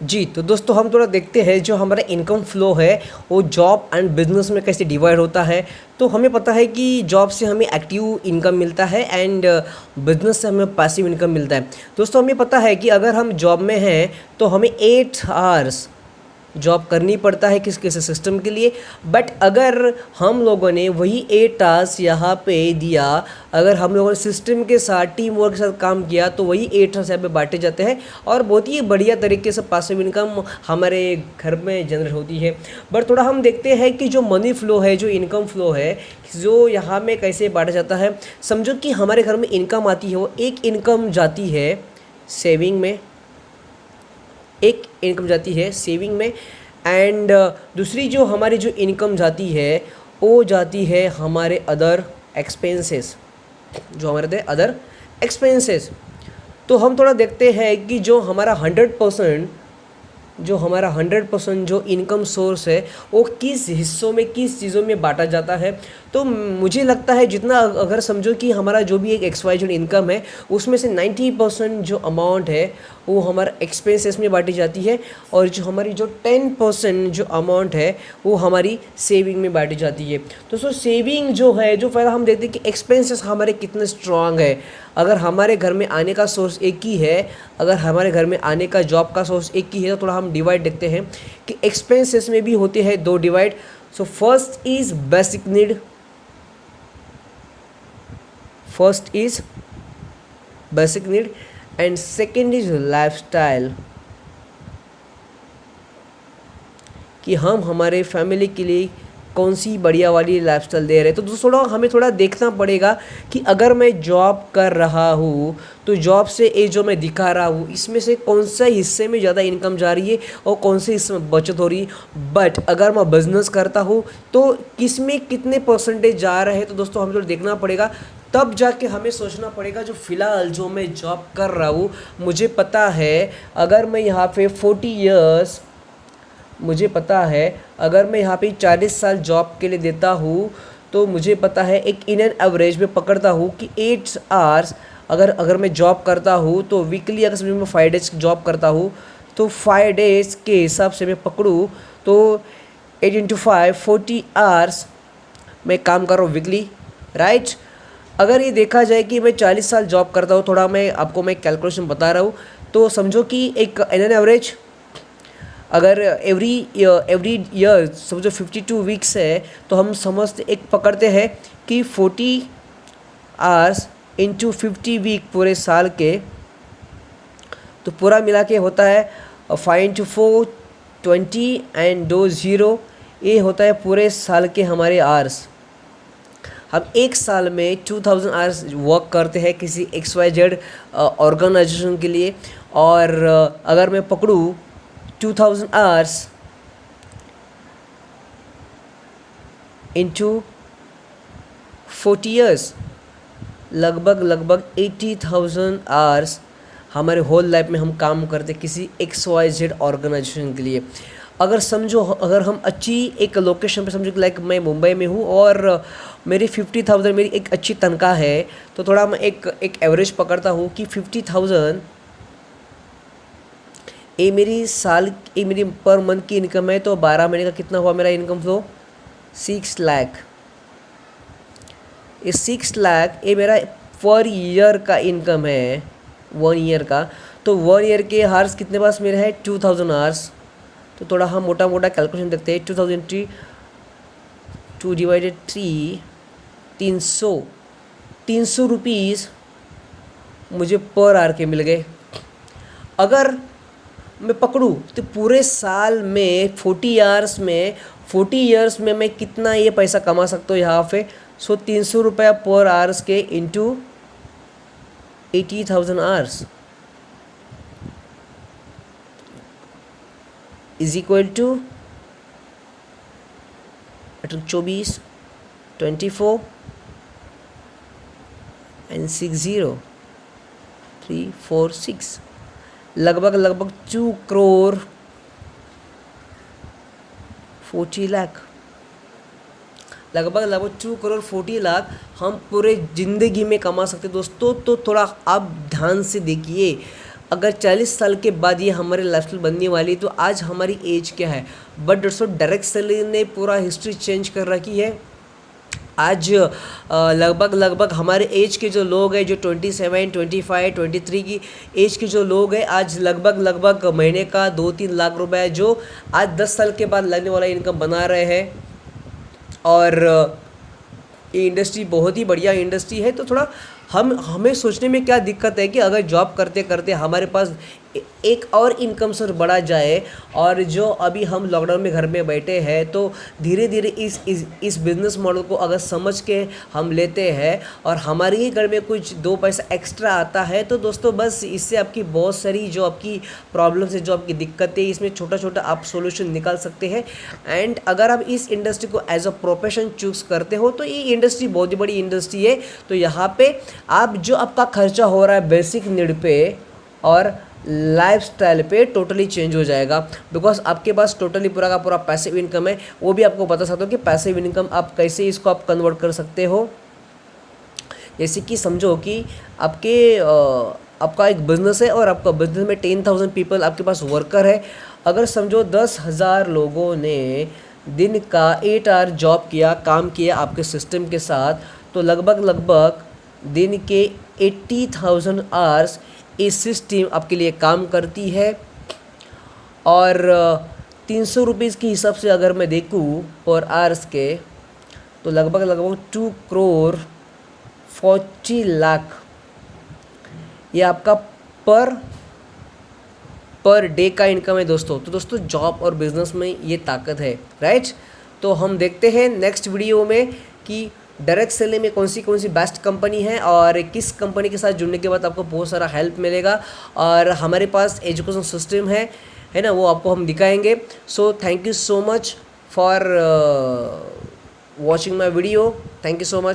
जी, तो दोस्तों हम थोड़ा देखते हैं जो हमारा इनकम फ्लो है वो जॉब एंड बिज़नेस में कैसे डिवाइड होता है। तो हमें पता है कि जॉब से हमें एक्टिव इनकम मिलता है एंड बिज़नेस से हमें पैसिव इनकम मिलता है। दोस्तों हमें पता है कि अगर हम जॉब में हैं तो हमें 8 आवर्स जॉब करनी पड़ता है किस किस सिस्टम के लिए। बट अगर हम लोगों ने वही 8 टास्क यहाँ पे दिया, अगर हम लोगों ने सिस्टम के साथ टीम वर्क के साथ काम किया तो वही 8 टास्क यहाँ पे बांटे जाते हैं और बहुत ही बढ़िया तरीके से पासिव इनकम हमारे घर में जनरेट होती है। बट थोड़ा हम देखते हैं कि जो मनी फ्लो है, जो इनकम फ्लो है, जो यहाँ में कैसे बांटा जाता है। समझो कि हमारे घर में इनकम आती है, वो एक इनकम जाती है सेविंग में, एक इनकम जाती है सेविंग में एंड दूसरी जो हमारी जो इनकम जाती है वो जाती है हमारे अदर एक्सपेंसेस, जो हमारे अदर एक्सपेंसेस। तो हम थोड़ा देखते हैं कि जो हमारा 100% जो इनकम सोर्स है वो किस हिस्सों में, किस चीज़ों में बांटा जाता है। तो मुझे लगता है जितना, अगर समझो कि हमारा जो भी एक XYZ इनकम है उसमें से 90% जो अमाउंट है वो हमारा एक्सपेंसेस में बांटी जाती है और जो हमारी जो 10% जो अमाउंट है वो हमारी सेविंग में बांटी जाती है। तो सो सेविंग जो है, जो पहला हम देखते हैं कि एक्सपेंसेस हमारे कितने स्ट्रांग है। अगर हमारे घर में आने का सोर्स एक ही है, अगर हमारे घर में आने का जॉब का सोर्स एक ही है, तो थोड़ा हम डिवाइड देखते हैं कि एक्सपेंसेस में भी होते हैं 2 divide. So first is basic need, and second is lifestyle, कि हम हमारे फैमिली के लिए कौन सी बढ़िया वाली लाइफस्टाइल दे रहे हैं। तो दोस्तों हमें थोड़ा देखना पड़ेगा कि अगर मैं जॉब कर रहा हूँ तो जॉब से ये जो मैं दिखा रहा हूँ इसमें से कौन सा हिस्से में ज़्यादा इनकम जा रही है और कौन से हिस्से में बचत हो रही है। बट अगर मैं बिजनेस करता हूँ तो किस में कितने परसेंटेज जा रहे हैं, तो दोस्तों हमें थोड़ा देखना पड़ेगा। तब जाके हमें सोचना पड़ेगा जो फ़िलहाल जो मैं जॉब कर रहा हूँ, मुझे पता है अगर मैं यहाँ पे 40 ईयर्स, मुझे पता है अगर मैं यहाँ पे 40 साल जॉब के लिए देता हूँ तो मुझे पता है एक इन एन एवरेज में पकड़ता हूँ कि 8 आवर्स अगर मैं जॉब करता हूँ तो वीकली, अगर समझो मैं 5 डेज़ जॉब करता हूँ तो 5 डेज़ के हिसाब से मैं पकड़ूँ तो 8 × 5 40 आवर्स मैं काम कर रहा हूँ वीकली, राइट। अगर ये देखा जाए कि मैं 40 साल जॉब करता हूँ, थोड़ा मैं आपको कैलकुलेशन बता रहा हूँ, तो समझो कि एक इन एन एवरेज अगर एवरी ईयर समझो 52 वीक्स है तो हम समझते एक पकड़ते हैं कि 40 आवर्स इंटू 50 वीक पूरे साल के, तो पूरा मिला के होता है 5 × 4 20 एंड 2 0, ये होता है पूरे साल के हमारे आवर्स। हम एक साल में 2000 आवर्स वर्क करते हैं किसी XYZ ऑर्गेनाइजेशन के लिए। और अगर मैं पकड़ूँ 2000 आवर्स इंटू 40 ईयर्स, लगभग 80,000 आवर्स हमारे होल लाइफ में हम काम करते किसी XYZ ऑर्गेनाइजेशन के लिए। अगर समझो, अगर हम अच्छी एक लोकेशन पे, समझो लाइक मैं मुंबई में हूँ और मेरी 50,000 मेरी एक अच्छी तनख्वाह है, तो थोड़ा मैं एक एवरेज पकड़ता हूँ कि 50,000 ये मेरी पर मंथ की इनकम है। तो 12 महीने का कितना हुआ मेरा इनकम फ्लो? 6 लाख। ये 6 लाख ये मेरा पर ईयर का इनकम है, 1 ईयर का। तो 1 ईयर के आवर्स कितने पास मेरे हैं? 2000 आवर्स। तो थोड़ा हम मोटा मोटा कैलकुलेशन देखते हैं। 2003 2 / 3 300 रुपीज़ मुझे पर आवर के मिल गए। अगर मैं पकड़ूँ तो पूरे साल में 40 ईयर्स में मैं कितना ये पैसा कमा सकता हूँ यहाँ पे। 300 रुपया पर आवर्स के into 80,000 hours is equal to 24 24 and 60 3 4 6, लगभग 2 करोड़ 40 लाख, लगभग 2 करोड़ 40 लाख हम पूरे ज़िंदगी में कमा सकते दोस्तों। तो थोड़ा आप ध्यान से देखिए, अगर 40 साल के बाद ये हमारी लाइफस्टाइल बनने वाली, तो आज हमारी एज क्या है। बट दोस्तों डायरेक्ट सेलिंग ने पूरा हिस्ट्री चेंज कर रखी है। आज लगभग हमारे एज के जो लोग हैं, जो 27, 25, 23 की एज के जो लोग हैं, आज लगभग महीने का 2-3 लाख रुपए जो आज 10 साल के बाद लगने वाला इनकम बना रहे हैं। और ये इंडस्ट्री बहुत ही बढ़िया इंडस्ट्री है। तो थोड़ा हमें सोचने में क्या दिक्कत है कि अगर जॉब करते करते हमारे पास एक और इनकम सोर्स बढ़ा जाए, और जो अभी हम लॉकडाउन में घर में बैठे हैं, तो धीरे धीरे इस बिज़नेस मॉडल को अगर समझ के हम लेते हैं और हमारे ही घर में कुछ 2 पैसा एक्स्ट्रा आता है, तो दोस्तों बस इससे आपकी बहुत सारी जो आपकी प्रॉब्लम्स है, जो आपकी दिक्कतें, इसमें छोटा छोटा आप सोल्यूशन निकाल सकते हैं। एंड अगर आप इस इंडस्ट्री को एज अ प्रोफेशन चूज़ करते हो, तो ये इंडस्ट्री बहुत ही बड़ी इंडस्ट्री है। तो यहाँ पे आप जो आपका खर्चा हो रहा है बेसिक नीड पे और लाइफस्टाइल पे टोटली चेंज हो जाएगा, बिकॉज आपके पास टोटली पूरा का पूरा पैसिव इनकम है। वो भी आपको बता सकता हूँ कि पैसिव इनकम आप कैसे इसको आप कन्वर्ट कर सकते हो। जैसे कि समझो कि आपका एक बिज़नेस है और आपका बिज़नेस में 10,000 पीपल आपके पास वर्कर है। अगर समझो 10,000 लोगों ने दिन का 8 आवर जॉब किया, काम किया आपके सिस्टम के साथ, तो लगभग दिन के 80,000 आवर्स इस सिस्टम आपके लिए काम करती है। और 300 रुपीज़ के हिसाब से अगर मैं देखूँ पर आवर्स के, तो लगभग 2 करोड़ 40 लाख ये आपका पर डे का इनकम है दोस्तों। तो दोस्तों जॉब और बिज़नेस में ये ताकत है, राइट। तो हम देखते हैं नेक्स्ट वीडियो में कि डायरेक्ट सेलिंग में कौन सी बेस्ट कंपनी है और किस कंपनी के साथ जुड़ने के बाद आपको बहुत सारा हेल्प मिलेगा। और हमारे पास एजुकेशन सिस्टम है ना, वो आपको हम दिखाएंगे। So thank you so much for watching my video. Thank you so much.